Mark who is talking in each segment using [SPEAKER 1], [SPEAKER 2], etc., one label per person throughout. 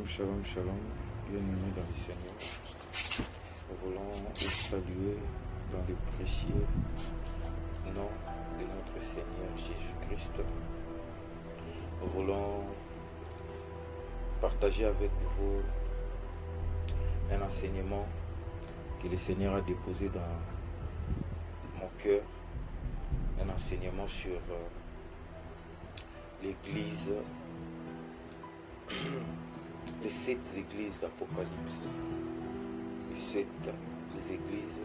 [SPEAKER 1] Shalom, shalom, shalom, bien-aimés dans le Seigneur. Nous voulons vous saluer dans le précieux nom de notre Seigneur Jésus-Christ. Nous voulons partager avec vous un enseignement que le Seigneur a déposé dans mon cœur, un enseignement sur l'Église, les 7 églises d'Apocalypse. Les 7 églises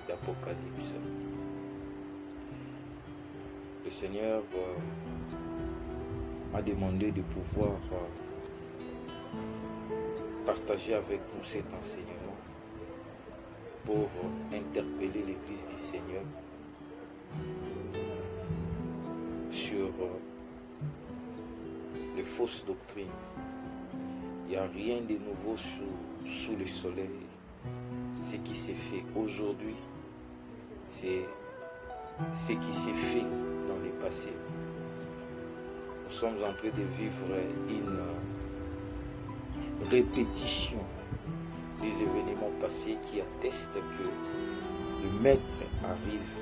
[SPEAKER 1] d'Apocalypse. Le Seigneur m'a demandé de pouvoir partager avec nous cet enseignement pour interpeller l'Église du Seigneur sur les fausses doctrines. Il n'y a rien de nouveau sous le soleil. Ce qui s'est fait aujourd'hui, c'est ce qui s'est fait dans le passé. Nous sommes en train de vivre une répétition des événements passés qui attestent que le Maître arrive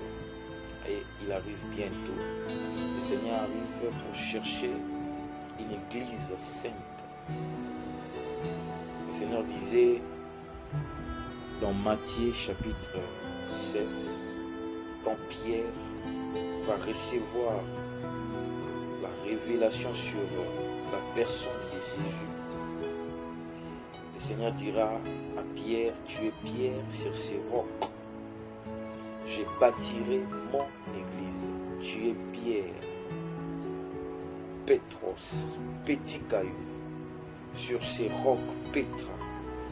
[SPEAKER 1] et il arrive bientôt. Le Seigneur arrive pour chercher une église sainte. Le Seigneur disait dans Matthieu chapitre 16, quand Pierre va recevoir la révélation sur la personne de Jésus, le Seigneur dira à Pierre, tu es Pierre sur ces rocs, je bâtirai mon église. Tu es Pierre, Pétros, petit caillou, sur ces rocs, Pétra,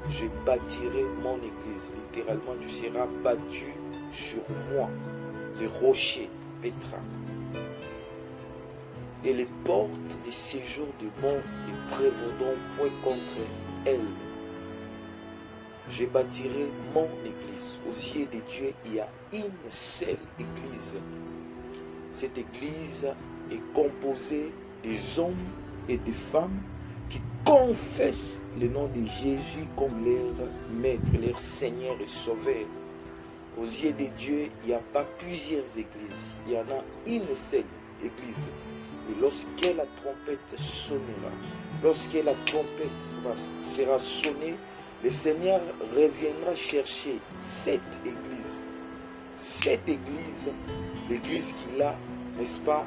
[SPEAKER 1] je bâtirai mon église. Littéralement, tu seras battu sur moi, les rochers, Pétra. Et les portes de séjour de mort ne prévaudront point contre elle. Je bâtirai mon église. Aux yeux de Dieu, il y a une seule église. Cette église est composée des hommes et des femmes qui confessent le nom de Jésus comme leur maître, leur Seigneur et Sauveur. Aux yeux de Dieu, il n'y a pas plusieurs églises. Il y en a une seule église. Et lorsque la trompette sonnera, lorsque la trompette sera sonnée, le Seigneur reviendra chercher cette église. Cette église, l'église qu'il a, n'est-ce pas,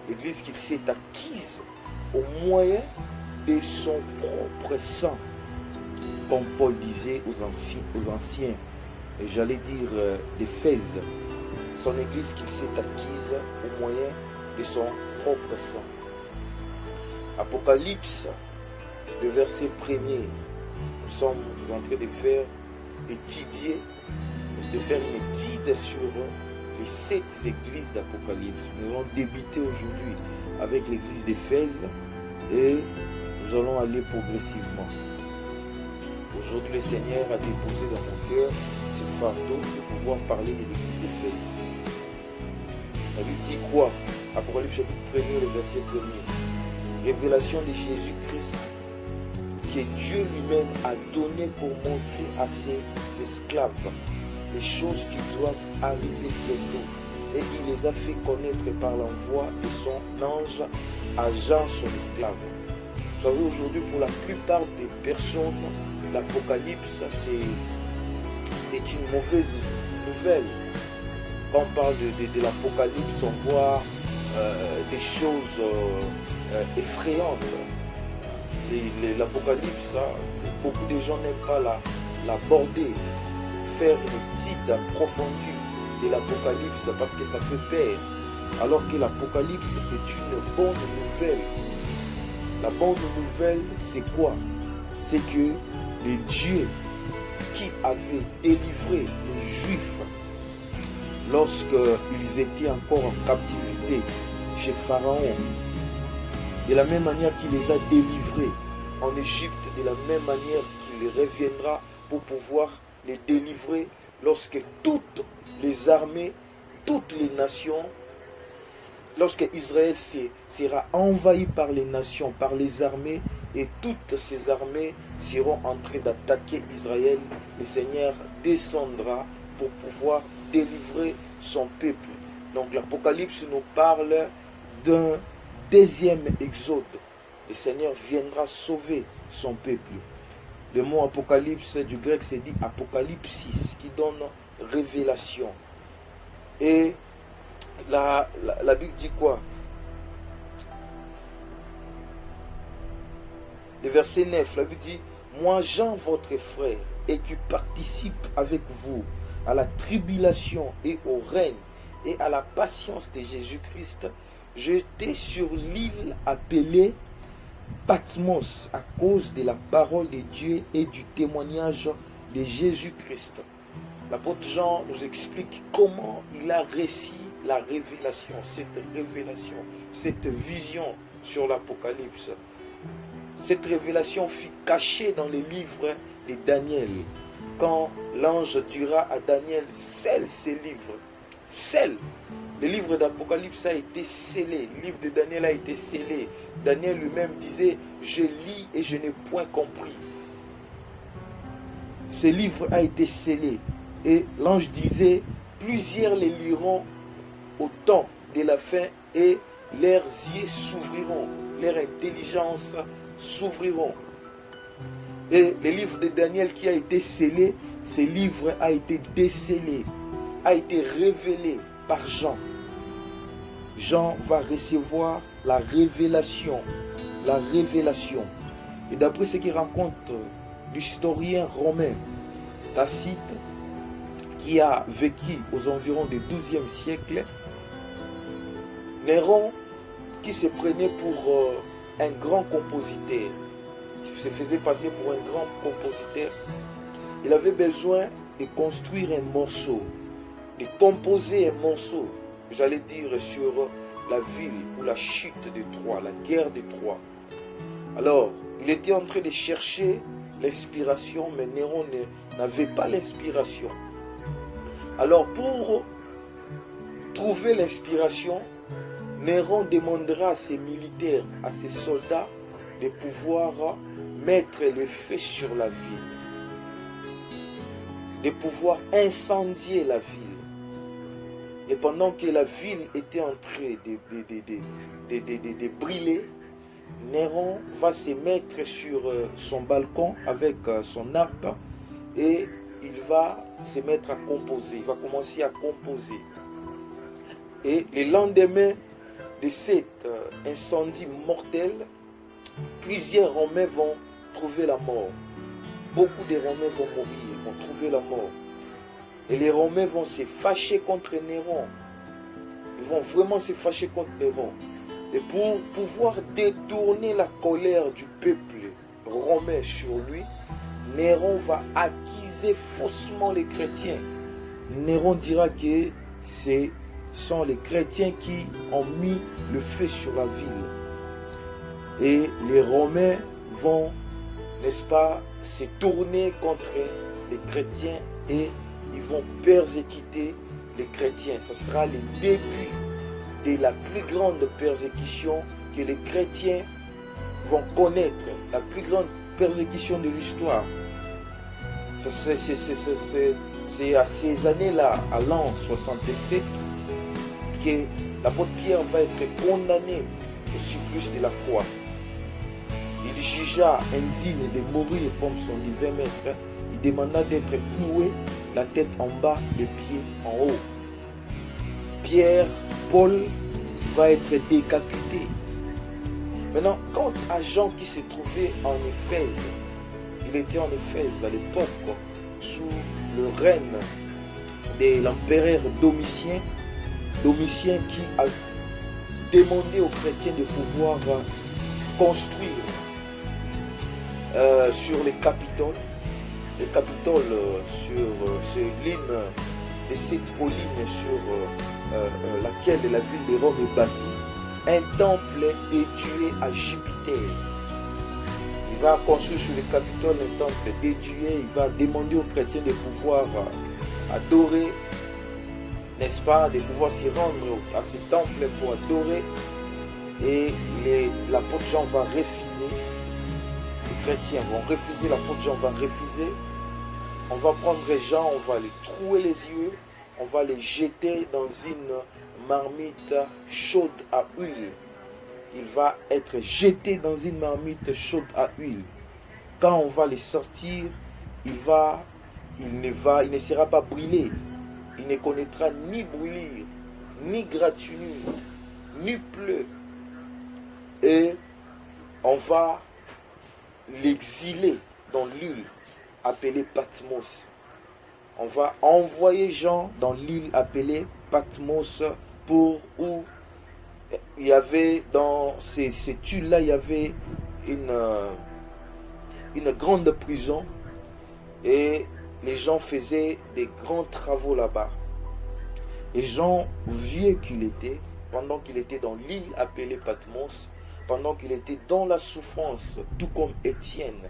[SPEAKER 1] l'église qu'il s'est acquise au moyen de son propre sang. Comme Paul disait aux anciens, et j'allais dire d'Éphèse, son église qu'il s'est acquise au moyen de son propre sang. Apocalypse, le verset 1er, nous sommes en train de faire une étude sur les 7 églises d'Apocalypse. Nous allons débuter aujourd'hui avec l'église d'Éphèse et nous allons aller progressivement. Aujourd'hui, le Seigneur a déposé dans mon cœur ce fardeau de pouvoir parler de l'église d'Éphèse. Elle lui dit quoi? Apocalypse chapitre 1er, le verset 1er. Révélation de Jésus-Christ que Dieu lui-même a donné pour montrer à ses esclaves les choses qui doivent arriver bientôt. Et il les a fait connaître par l'envoi de son ange agent son esclave. Vous savez, aujourd'hui, pour la plupart des personnes, l'Apocalypse, c'est une mauvaise nouvelle. Quand on parle de l'Apocalypse, on voit des choses effrayantes. L'Apocalypse, beaucoup de gens n'aiment pas l'aborder, faire une petite approfondie de l'Apocalypse parce que ça fait peur. Alors que l'Apocalypse, c'est une bonne nouvelle. La bonne nouvelle, c'est quoi? C'est que le Dieu qui avait délivré les Juifs lorsqu'ils étaient encore en captivité chez Pharaon, de la même manière qu'il les a délivrés en Égypte, de la même manière qu'il reviendra pour pouvoir les délivrer lorsque toutes les armées, toutes les nations lorsque Israël sera envahi par les nations, par les armées, et toutes ces armées seront en train d'attaquer Israël, le Seigneur descendra pour pouvoir délivrer son peuple. Donc l'Apocalypse nous parle d'un deuxième exode. Le Seigneur viendra sauver son peuple. Le mot Apocalypse du grec c'est dit Apocalypsis, qui donne révélation. Et la Bible dit quoi? Le verset 9, la Bible dit: moi Jean, votre frère, et qui participe avec vous à la tribulation et au règne et à la patience de Jésus-Christ, j'étais sur l'île appelée Patmos à cause de la parole de Dieu et du témoignage de Jésus-Christ. L'apôtre Jean nous explique comment il a réussi la révélation, cette vision sur l'Apocalypse. Cette révélation fut cachée dans les livres de Daniel. Quand l'ange dira à Daniel: scelle ces livres. Scelle. Le livre d'Apocalypse a été scellé. Le livre de Daniel a été scellé. Daniel lui-même disait: je lis et je n'ai point compris. Ce livre a été scellé. Et l'ange disait: plusieurs les liront au temps de la fin et leurs yeux s'ouvriront, leur intelligence s'ouvriront. Et le livre de Daniel qui a été scellé, ce livre a été décellé, a été révélé par Jean. Jean va recevoir la révélation. La révélation. Et d'après ce qu'il raconte l'historien romain Tacite, qui a vécu aux environs du XIIe siècle, Néron, qui se prenait pour un grand compositeur, qui se faisait passer pour un grand compositeur, il avait besoin de construire un morceau, de composer un morceau, j'allais dire, sur la ville ou la chute de Troie, la guerre de Troie. Alors, il était en train de chercher l'inspiration, mais Néron n'avait pas l'inspiration. Alors, pour trouver l'inspiration, Néron demandera à ses militaires, à ses soldats, de pouvoir mettre le feu sur la ville, de pouvoir incendier la ville. Et pendant que la ville était en train de brûler, Néron va se mettre sur son balcon avec son harpe et il va se mettre à composer. Il va commencer à composer. Et le lendemain de cet incendie mortel, plusieurs Romains vont trouver la mort. Beaucoup de Romains vont mourir, vont trouver la mort. Et les Romains vont se fâcher contre Néron. Ils vont vraiment se fâcher contre Néron. Et pour pouvoir détourner la colère du peuple romain sur lui, Néron va accuser faussement les chrétiens. Néron dira que ce sont les chrétiens qui ont mis le feu sur la ville. Et les Romains vont, n'est-ce pas, se tourner contre les chrétiens et ils vont persécuter les chrétiens. Ce sera le début de la plus grande persécution que les chrétiens vont connaître, la plus grande persécution de l'histoire. C'est à ces années-là, à l'an 67, que l'apôtre Pierre va être condamné au supplice de la croix. Il jugea indigne de mourir comme son divin maître. Il demanda d'être cloué, la tête en bas, les pieds en haut. Paul va être décapité. Maintenant, quant à Jean qui se trouvait en Éphèse, il était en Éphèse à l'époque, sous le règne de l'empereur Domitien. Domitien qui a demandé aux chrétiens de pouvoir construire sur les Capitoles. Le Capitole sur l'île de cette colline sur laquelle la ville de Rome est bâtie, un temple dédié à Jupiter. Il va construire sur le Capitole un temple dédié, il va demander aux chrétiens de pouvoir adorer n'est-ce pas, de pouvoir s'y rendre à ce temple pour adorer. Et l'apôtre Jean va refuser. Les chrétiens vont refuser, l'apôtre Jean va refuser. On va prendre Jean, on va les trouer les yeux, on va les jeter dans une marmite chaude à huile. Il va être jeté dans une marmite chaude à huile. Quand on va les sortir, il ne sera pas brûlé. Il ne connaîtra ni brûlure, ni gratinure, ni pleu. Et on va l'exiler dans l'île appelée Patmos. On va envoyer Jean dans l'île appelée Patmos où il y avait dans ces îles-là, il y avait une grande prison et les gens faisaient des grands travaux là-bas. Et Jean, vieux qu'il était, pendant qu'il était dans l'île appelée Patmos, pendant qu'il était dans la souffrance, tout comme Étienne,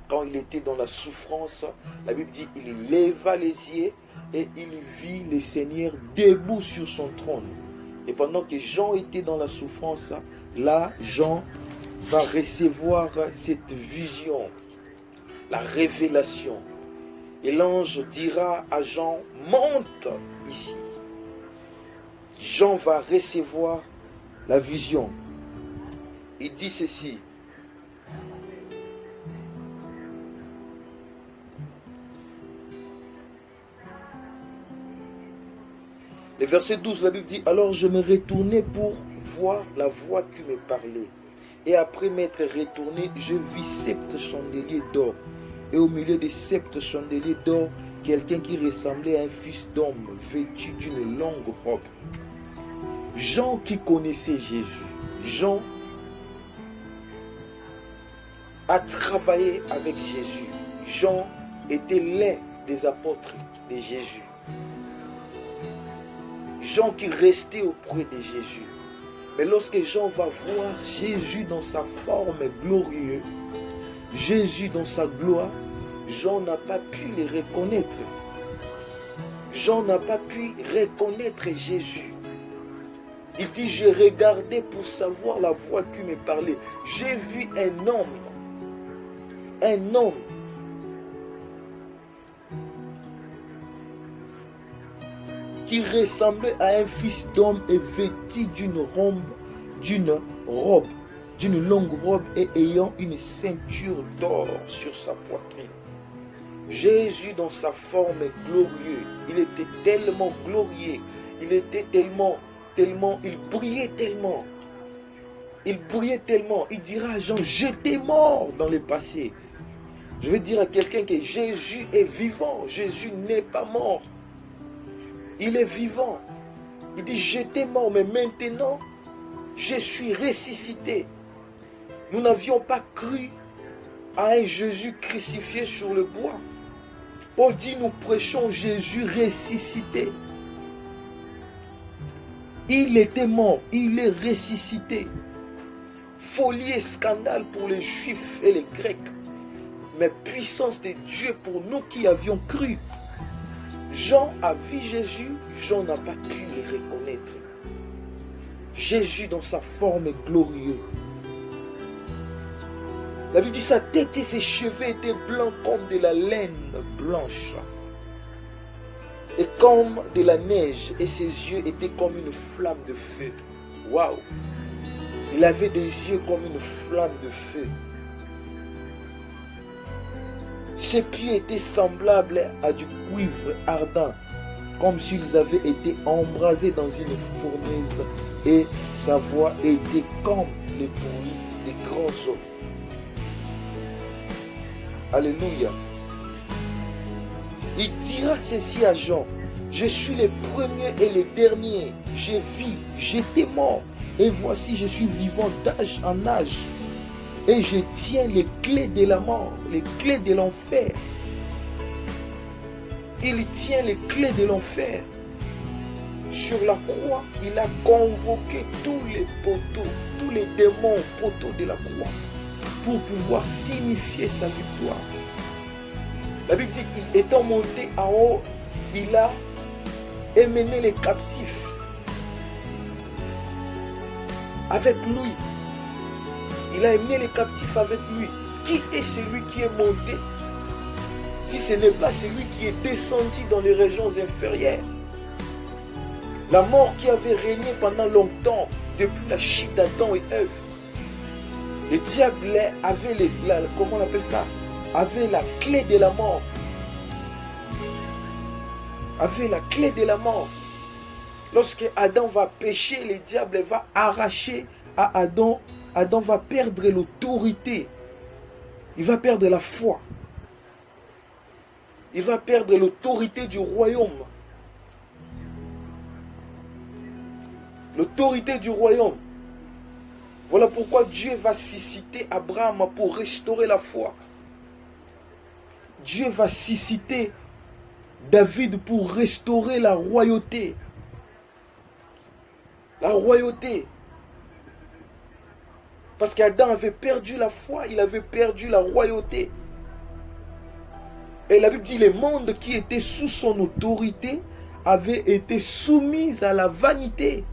[SPEAKER 1] quand il était dans la souffrance, la Bible dit il leva les yeux et il vit le Seigneur debout sur son trône. Et pendant que Jean était dans la souffrance, là, Jean va recevoir cette vision, la révélation. Et l'ange dira à Jean, monte ici. Jean va recevoir la vision. Il dit ceci. Le verset 12, la Bible dit, alors je me retournai pour voir la voix qui me parlait. Et après m'être retourné, je vis 7 chandeliers d'or. Et au milieu des 7 chandeliers d'or, quelqu'un qui ressemblait à un fils d'homme, vêtu d'une longue robe. Jean qui connaissait Jésus, Jean a travaillé avec Jésus. Jean était l'un des apôtres de Jésus. Jean qui restait auprès de Jésus. Mais lorsque Jean va voir Jésus dans sa forme glorieuse, Jésus dans sa gloire, Jean n'a pas pu le reconnaître. Jean n'a pas pu reconnaître Jésus. Il dit, j'ai regardé pour savoir la voix qui me parlait. J'ai vu un homme qui ressemblait à un fils d'homme et vêtu d'une longue robe et ayant une ceinture d'or sur sa poitrine. Jésus dans sa forme glorieuse, il était tellement glorieux, il était tellement, il brillait tellement. Il brillait tellement, il dira à Jean, j'étais mort dans le passé. Je veux dire à quelqu'un que Jésus est vivant, Jésus n'est pas mort. Il est vivant. Il dit, j'étais mort, mais maintenant, je suis ressuscité. Nous n'avions pas cru à un Jésus crucifié sur le bois. Paul dit, nous prêchons Jésus ressuscité. Il était mort, il est ressuscité. Folie et scandale pour les Juifs et les Grecs, mais puissance de Dieu pour nous qui avions cru. Jean a vu Jésus, Jean n'a pas pu le reconnaître. Jésus dans sa forme glorieuse. La Bible dit sa tête et ses cheveux étaient blancs comme de la laine blanche et comme de la neige, et ses yeux étaient comme une flamme de feu. Waouh! Il avait des yeux comme une flamme de feu. Ses pieds étaient semblables à du cuivre ardent, comme s'ils avaient été embrasés dans une fournaise, et sa voix était comme le bruit des grands eaux. Alléluia. Il dira ceci à Jean, je suis le premier et le dernier, je vis, j'étais mort, et voici je suis vivant d'âge en âge. Et je tiens les clés de la mort, les clés de l'enfer. Il tient les clés de l'enfer. Sur la croix, il a convoqué tous les poteaux, tous les démons poteaux de la croix, pour pouvoir signifier sa victoire. La Bible dit, étant monté en haut, il a et mené les captifs avec lui. Il a emmené les captifs avec lui. Qui est celui qui est monté si ce n'est pas celui qui est descendu dans les régions inférieures? La mort qui avait régné pendant longtemps depuis la chute d'Adam et Ève. Le diable avait comment on appelle ça? Avait la clé de la mort. Avait la clé de la mort. Lorsque Adam va pécher, le diable va arracher à Adam. Adam va perdre l'autorité. Il va perdre la foi. Il va perdre l'autorité du royaume. L'autorité du royaume. Voilà pourquoi Dieu va susciter Abraham pour restaurer la foi. Dieu va susciter David pour restaurer la royauté. La royauté. Parce qu'Adam avait perdu la foi, il avait perdu la royauté. Et la Bible dit, les mondes qui étaient sous son autorité avaient été soumis à la vanité.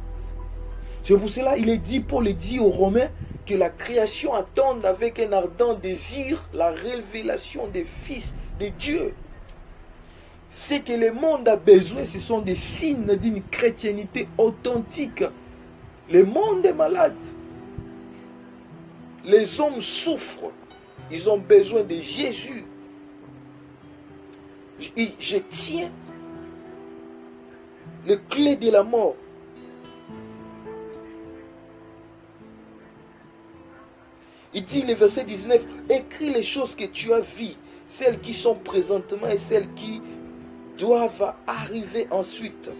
[SPEAKER 1] C'est pour cela il est dit, Paul dit aux Romains, que la création attend avec un ardent désir la révélation des fils de Dieu. Ce que le monde a besoin, ce sont des signes d'une chrétienté authentique. Le monde est malade. Les hommes souffrent. Ils ont besoin de Jésus. Je tiens les clés de la mort. Il dit le verset 19, écris les choses que tu as vues, celles qui sont présentement et celles qui doivent arriver ensuite.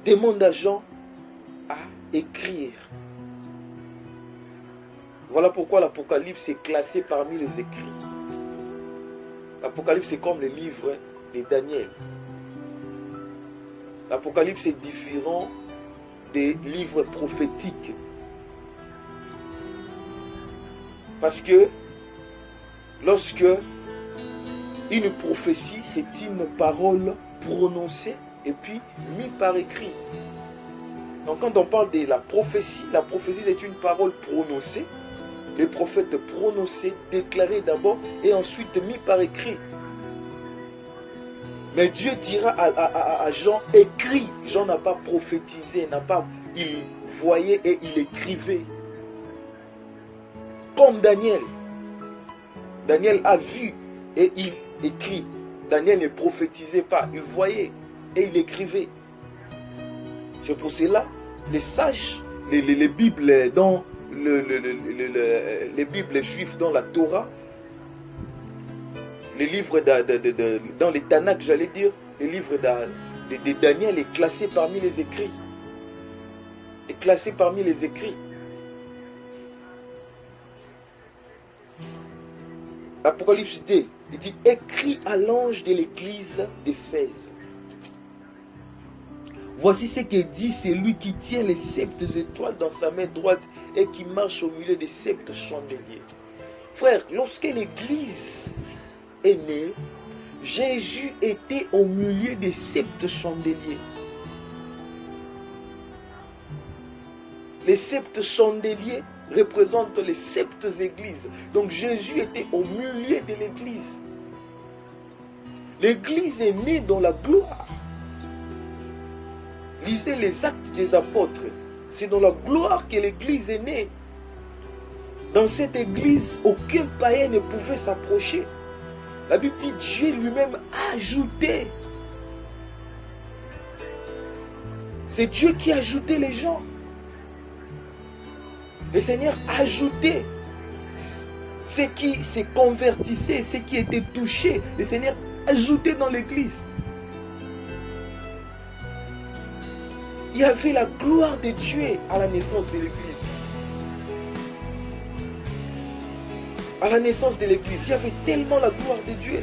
[SPEAKER 1] Demande à Jean à écrire. Voilà pourquoi l'Apocalypse est classé parmi les écrits. L'Apocalypse est comme le livre de Daniel. L'Apocalypse est différent des livres prophétiques. Parce que lorsque une prophétie, c'est une parole prononcée et puis mise par écrit. Donc quand on parle de la prophétie c'est une parole prononcée. Les prophètes prononcés, déclarés d'abord et ensuite mis par écrit. Mais Dieu dira à Jean, écris. Jean n'a pas prophétisé, il voyait et il écrivait. Comme Daniel. Daniel a vu et il écrit. Daniel ne prophétisait pas, il voyait et il écrivait. C'est pour cela, les sages, les Bibles dans les Bibles juives dans la Torah, les livres dans les Tanakh, j'allais dire, les livres de Daniel est classé parmi les écrits. Est classé parmi les écrits. Apocalypse 2, il dit, écrit à l'ange de l'église d'Éphèse. Voici ce que dit celui qui tient les 7 étoiles dans sa main droite et qui marche au milieu des 7 chandeliers. Frère, lorsque l'église est née, Jésus était au milieu des 7 chandeliers. Les 7 chandeliers représentent les 7 églises. Donc Jésus était au milieu de l'église. L'église est née dans la gloire. Lisez les actes des apôtres. C'est dans la gloire que l'église est née. Dans cette église, aucun païen ne pouvait s'approcher. La Bible dit Dieu lui-même a ajouté. C'est Dieu qui a ajouté les gens. Le Seigneur a ajouté ceux qui se convertissaient, ceux qui étaient touchés. Le Seigneur a ajouté dans l'église. Il y avait la gloire de Dieu à la naissance de l'église. À la naissance de l'église, il y avait tellement la gloire de Dieu.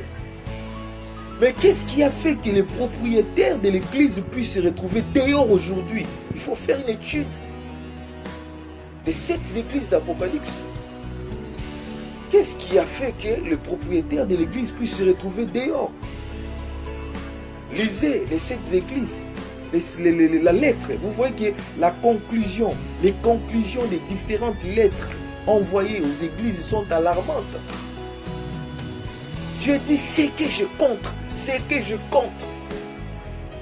[SPEAKER 1] Mais qu'est-ce qui a fait que les propriétaires de l'église puissent se retrouver dehors aujourd'hui? Il faut faire une étude des 7 églises d'Apocalypse. Qu'est-ce qui a fait que les propriétaires de l'église puissent se retrouver dehors? Lisez les 7 églises, la lettre. Vous voyez que la conclusion, les conclusions des différentes lettres envoyées aux églises sont alarmantes. Dieu dit, c'est que je contre, c'est que je contre.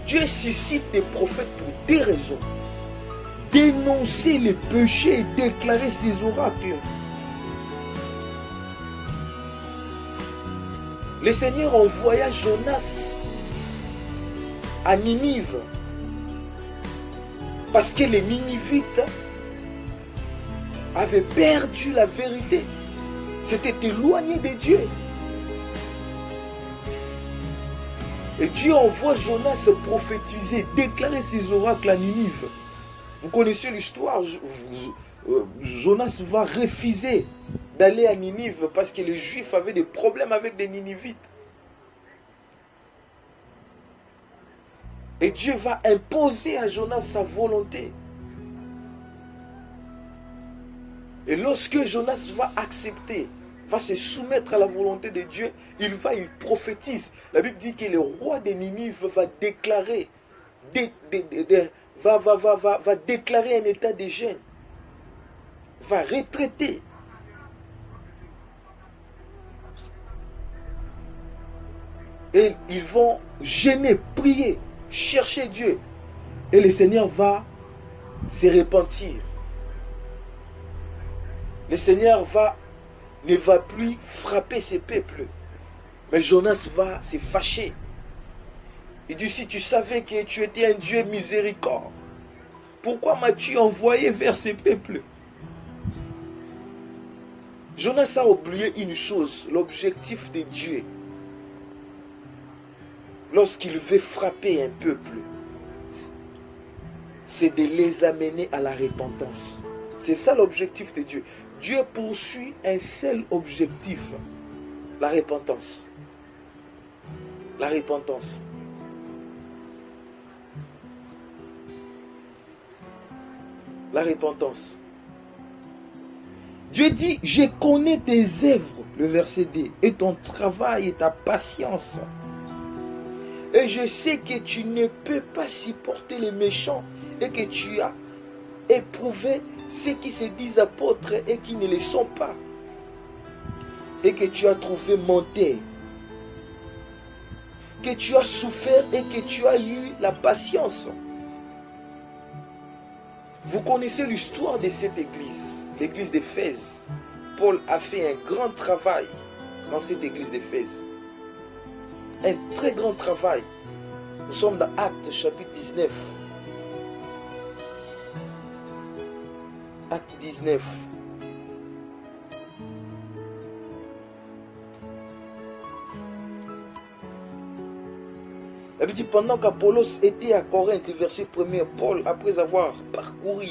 [SPEAKER 1] Dieu suscite des prophètes pour des raisons. Dénoncer les péchés et déclarer ses oracles. Le Seigneur envoya Jonas à Ninive parce que les Ninivites avaient perdu la vérité, s'étaient éloignés de Dieu. Et Dieu envoie Jonas prophétiser, déclarer ses oracles à Ninive. Vous connaissez l'histoire, Jonas va refuser d'aller à Ninive parce que les Juifs avaient des problèmes avec des Ninivites. Et Dieu va imposer à Jonas sa volonté. Et lorsque Jonas va accepter, va se soumettre à la volonté de Dieu, il prophétise. La Bible dit que le roi de Ninive va déclarer, va déclarer un état de gêne, va retraiter. Et ils vont gêner, prier, chercher Dieu. Et le Seigneur va se repentir. Le Seigneur ne va plus frapper ses peuples. Mais Jonas va se fâcher. Il dit, si tu savais que tu étais un Dieu miséricorde, pourquoi m'as-tu envoyé vers ces peuples? Jonas a oublié une chose, l'objectif de Dieu. Lorsqu'il veut frapper un peuple, c'est de les amener à la repentance. C'est ça l'objectif de Dieu. Dieu poursuit un seul objectif, la repentance. La repentance. La repentance. Dieu dit, je connais tes œuvres, le verset 2, et ton travail et ta patience. Et je sais que tu ne peux pas supporter les méchants et que tu as éprouvé ceux qui se disent apôtres et qui ne le sont pas. Et que tu as trouvé menteur. Que tu as souffert et que tu as eu la patience. Vous connaissez l'histoire de cette église, l'église d'Éphèse. Paul a fait un grand travail dans cette église d'Éphèse. Un très grand travail. Nous sommes dans Actes chapitre 19. Acte 19. La Bible dit, pendant qu'Apollos était à Corinthe, verset 1er, Paul, après avoir parcouru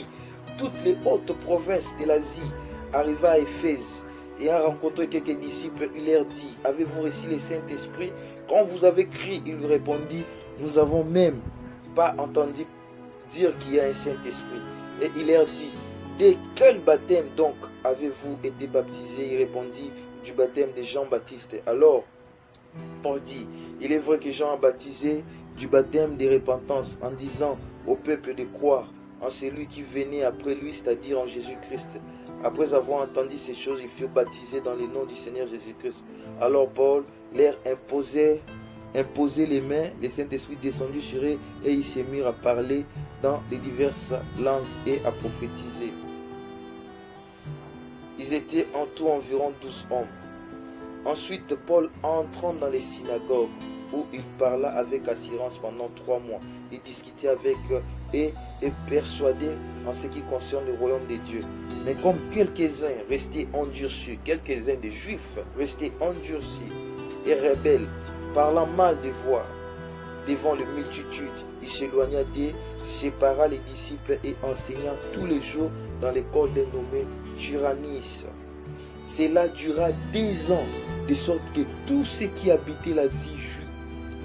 [SPEAKER 1] toutes les hautes provinces de l'Asie, arriva à Éphèse et a rencontré quelques disciples. Il leur dit, avez-vous reçu le Saint-Esprit quand vous avez crié? Il lui répondit, nous n'avons même pas entendu dire qu'il y a un Saint-Esprit. Et il leur dit, de quel baptême donc avez-vous été baptisés? Il répondit, du baptême de Jean-Baptiste. Alors, Paul dit, il est vrai que Jean a baptisé du baptême de repentance en disant au peuple de croire en celui qui venait après lui, c'est-à-dire en Jésus-Christ. Après avoir entendu ces choses, ils furent baptisés dans le nom du Seigneur Jésus-Christ. Alors Paul leur imposait les mains, le Saint-Esprit descendit sur eux et ils se mirent à parler dans les diverses langues et à prophétiser. Ils étaient en tout environ 12 hommes. Ensuite, Paul entrant dans les synagogues où il parla avec assurance pendant 3 mois. Il discutait avec eux et persuadait en ce qui concerne le royaume de Dieu. Mais comme quelques-uns restaient endurcis, quelques-uns des Juifs restaient endurcis et rebelles, parlant mal de voix devant les multitudes, il s'éloigna d'eux, sépara les disciples et enseigna tous les jours dans l'école dénommée Tyrannis. Cela dura 10 ans, de sorte que tous ceux qui habitaient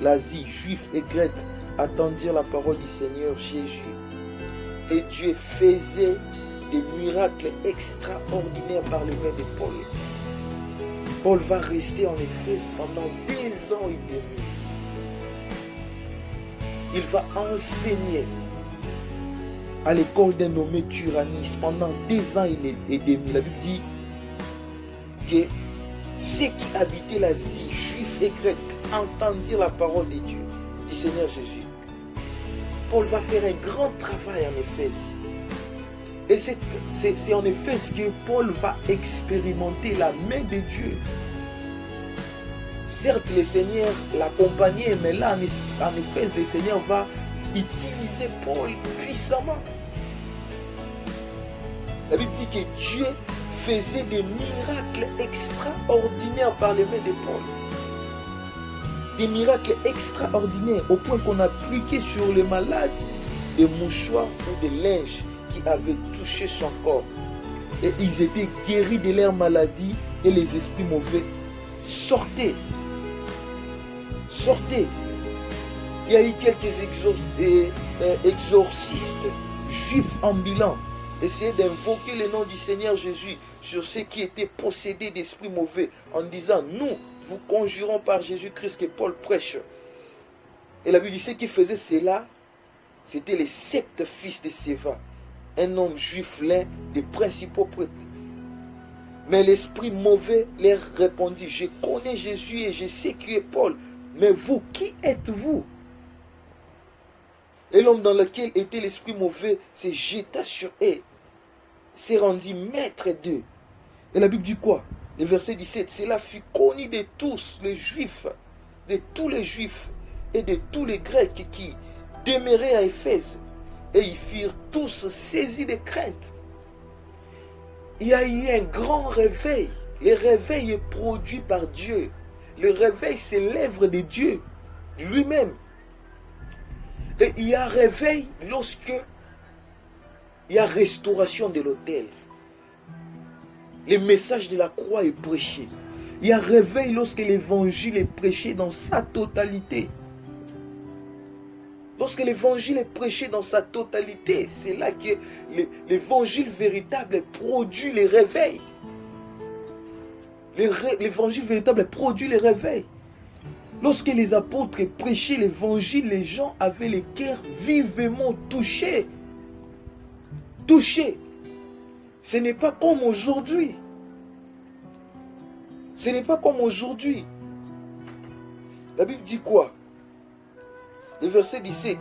[SPEAKER 1] l'Asie, juifs et grecs, attendirent la parole du Seigneur Jésus. Et Dieu faisait des miracles extraordinaires par les mains de Paul. Paul va rester en Éphèse pendant 2 ans et demi. il va enseigner à l'école d'un nommé Tyrannis pendant 2 ans et demi. La Bible dit que ceux qui habitaient l'Asie, juifs et grecs, entendirent la parole de Dieu, du Seigneur Jésus. Paul va faire un grand travail en Éphèse. Et c'est en Éphèse que Paul va expérimenter la main de Dieu. Certes, le Seigneur l'accompagnait, mais là, en Éphèse, le Seigneur va utiliser Paul puissamment. La Bible dit que Dieu faisait des miracles extraordinaires par les mains de Paul. Des miracles extraordinaires au point qu'on appliquait sur les malades des mouchoirs ou des linges qui avaient touché son corps. Et ils étaient guéris de leur maladie et les esprits mauvais sortaient. Sortez. Il y a eu quelques exorcistes juifs ambulants essayaient d'invoquer le nom du Seigneur Jésus sur ceux qui étaient possédés d'esprits mauvais en disant nous vous conjurons par Jésus-Christ que Paul prêche. Et la Bible dit ceux qui faisaient cela, c'était les 7 fils de Séva, un homme juif l'un des principaux prêtres. Mais l'esprit mauvais leur répondit, je connais Jésus et je sais qui est Paul. Mais vous, qui êtes-vous? Et l'homme dans lequel était l'esprit mauvais se jeta sur eux, s'est rendu maître d'eux. Et la Bible dit quoi? Le verset 17, cela fut connu de tous les Juifs, de tous les Juifs et de tous les Grecs qui demeuraient à Éphèse. Et ils furent tous saisis de crainte. Il y a eu un grand réveil. Le réveil est produit par Dieu. Le réveil, c'est l'œuvre de Dieu lui-même. Et il y a réveil lorsque il y a restauration de l'autel. Le message de la croix est prêché. Il y a réveil lorsque l'évangile est prêché dans sa totalité. Lorsque l'évangile est prêché dans sa totalité, c'est là que l'évangile véritable produit les réveils. L'évangile véritable produit les réveils. Lorsque les apôtres prêchaient l'évangile, les gens avaient les cœurs vivement touchés. Touchés. Ce n'est pas comme aujourd'hui. Ce n'est pas comme aujourd'hui. La Bible dit quoi? Le verset 17,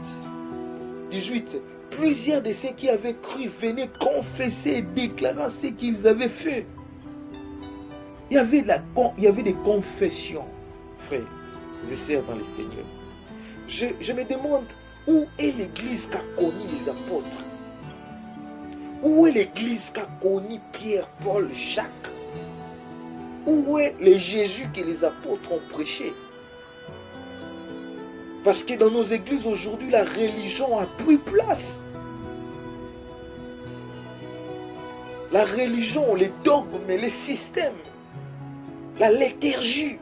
[SPEAKER 1] 18. Plusieurs de ceux qui avaient cru venaient confesser et déclarer ce qu'ils avaient fait. Il y avait des confessions, frères et sœurs dans le Seigneur. Je me demande, où est l'église qu'a connu les apôtres? Où est l'église qu'a connu Pierre, Paul, Jacques? Où est le Jésus que les apôtres ont prêché? Parce que dans nos églises aujourd'hui, la religion a pris place. La religion, les dogmes, les systèmes, la liturgie.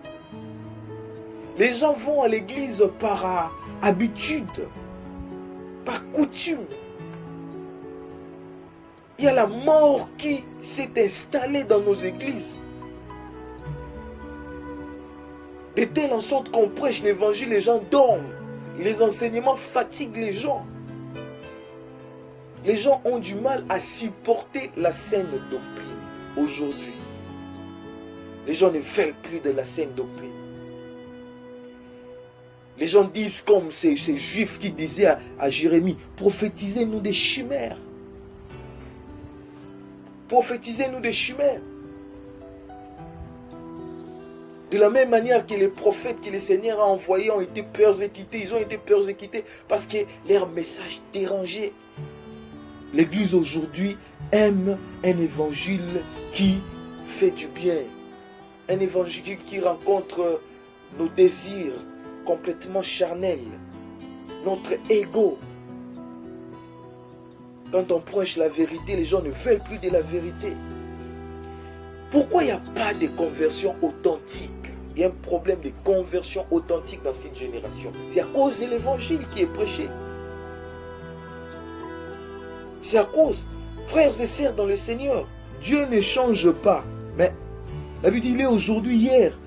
[SPEAKER 1] Les gens vont à l'église par habitude, par coutume. Il y a la mort qui s'est installée dans nos églises. De telle en sorte qu'on prêche l'évangile, les gens dorment. Les enseignements fatiguent les gens. Les gens ont du mal à supporter la saine doctrine aujourd'hui. Les gens ne veulent plus de la saine doctrine. Les gens disent comme ces juifs qui disaient à Jérémie, prophétisez-nous des chimères. Prophétisez-nous des chimères. De la même manière que les prophètes que le Seigneur a envoyés ont été persécutés, ils ont été persécutés parce que leur message dérangeait. L'Église aujourd'hui aime un évangile qui fait du bien. Un évangile qui rencontre nos désirs complètement charnels, notre ego. Quand on prêche la vérité, les gens ne veulent plus de la vérité. Pourquoi il n'y a pas de conversion authentique? Il y a un problème de conversion authentique dans cette génération. C'est à cause de l'évangile qui est prêché. C'est à cause, frères et sœurs dans le Seigneur, Dieu ne change pas. Mais la Bible dit, il est aujourd'hui, hier.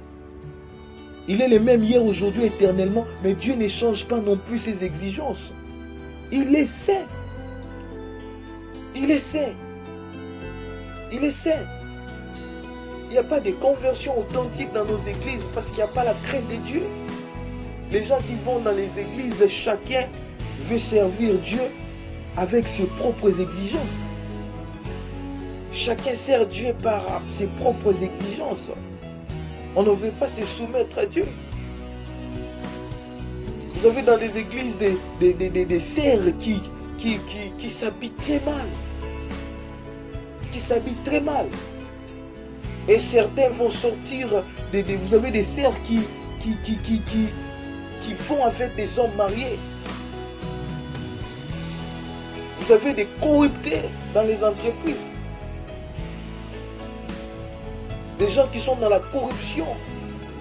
[SPEAKER 1] Il est le même hier, aujourd'hui, éternellement, mais Dieu ne change pas non plus ses exigences. Il est saint. Il est saint. Il est saint. Il n'y a pas de conversion authentique dans nos églises parce qu'il n'y a pas la crainte de Dieu. Les gens qui vont dans les églises, chacun veut servir Dieu avec ses propres exigences. Chacun sert Dieu par ses propres exigences. On ne veut pas se soumettre à Dieu. Vous avez dans les églises des sœurs qui s'habillent très mal. Qui s'habillent très mal. Et certains vont sortir, vous avez des sœurs qui vont avec des hommes mariés. Vous avez des corrupteurs dans les entreprises. Des gens qui sont dans la corruption.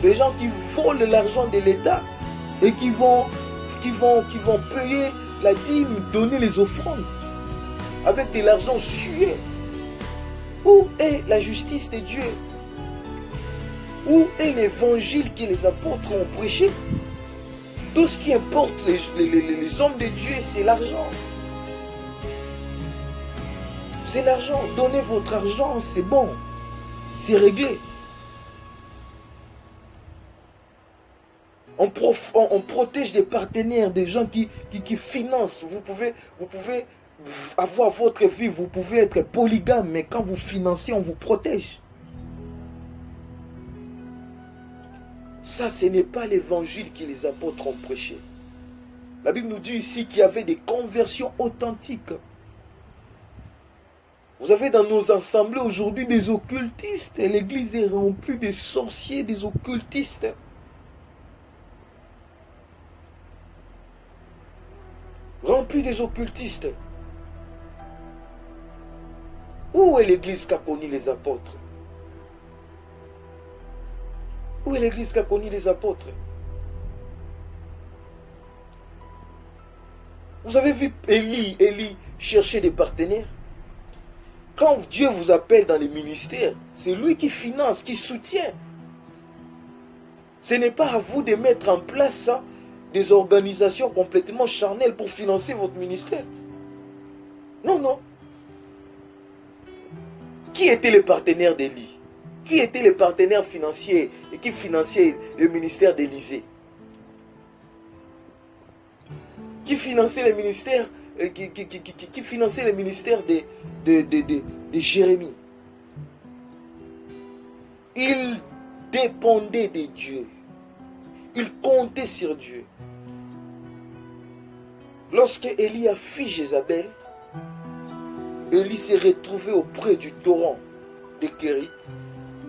[SPEAKER 1] Des gens qui volent l'argent de l'État et qui vont payer la dîme, donner les offrandes avec de l'argent sué. Où est la justice de Dieu? Où est l'évangile que les apôtres ont prêché? Tout ce qui importe les hommes de Dieu, c'est l'argent. C'est l'argent. Donnez votre argent, c'est bon. C'est réglé. On protège des partenaires, des gens qui financent. Vous pouvez avoir votre vie, vous pouvez être polygame, mais quand vous financez, on vous protège. Ça, ce n'est pas l'évangile que les apôtres ont prêché. La Bible nous dit ici qu'il y avait des conversions authentiques. Vous avez dans nos assemblées aujourd'hui des occultistes. L'église est remplie de sorciers, des occultistes. Remplie des occultistes. Où est l'église qu'a connu les apôtres? Où est l'église qu'a connu les apôtres? Vous avez vu Élie chercher des partenaires? Quand Dieu vous appelle dans les ministères, c'est lui qui finance, qui soutient. Ce n'est pas à vous de mettre en place ça, des organisations complètement charnelles pour financer votre ministère. Non, non. Qui étaient les partenaires d'Élie? Qui étaient les partenaires financiers et qui finançaient le ministère d'Élysée? Qui finançait les ministères qui finançait le ministère de Jérémie? Il dépendait de Dieu. Il comptait sur Dieu. Lorsque Élie a fui Jézabel, Élie s'est retrouvé auprès du torrent de Kérit.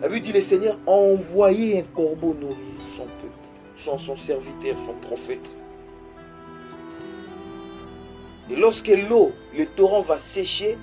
[SPEAKER 1] La Bible dit, le Seigneur a envoyé un corbeau nourrir son peuple, son serviteur, son prophète. Et lorsque l'eau, le torrent va sécher,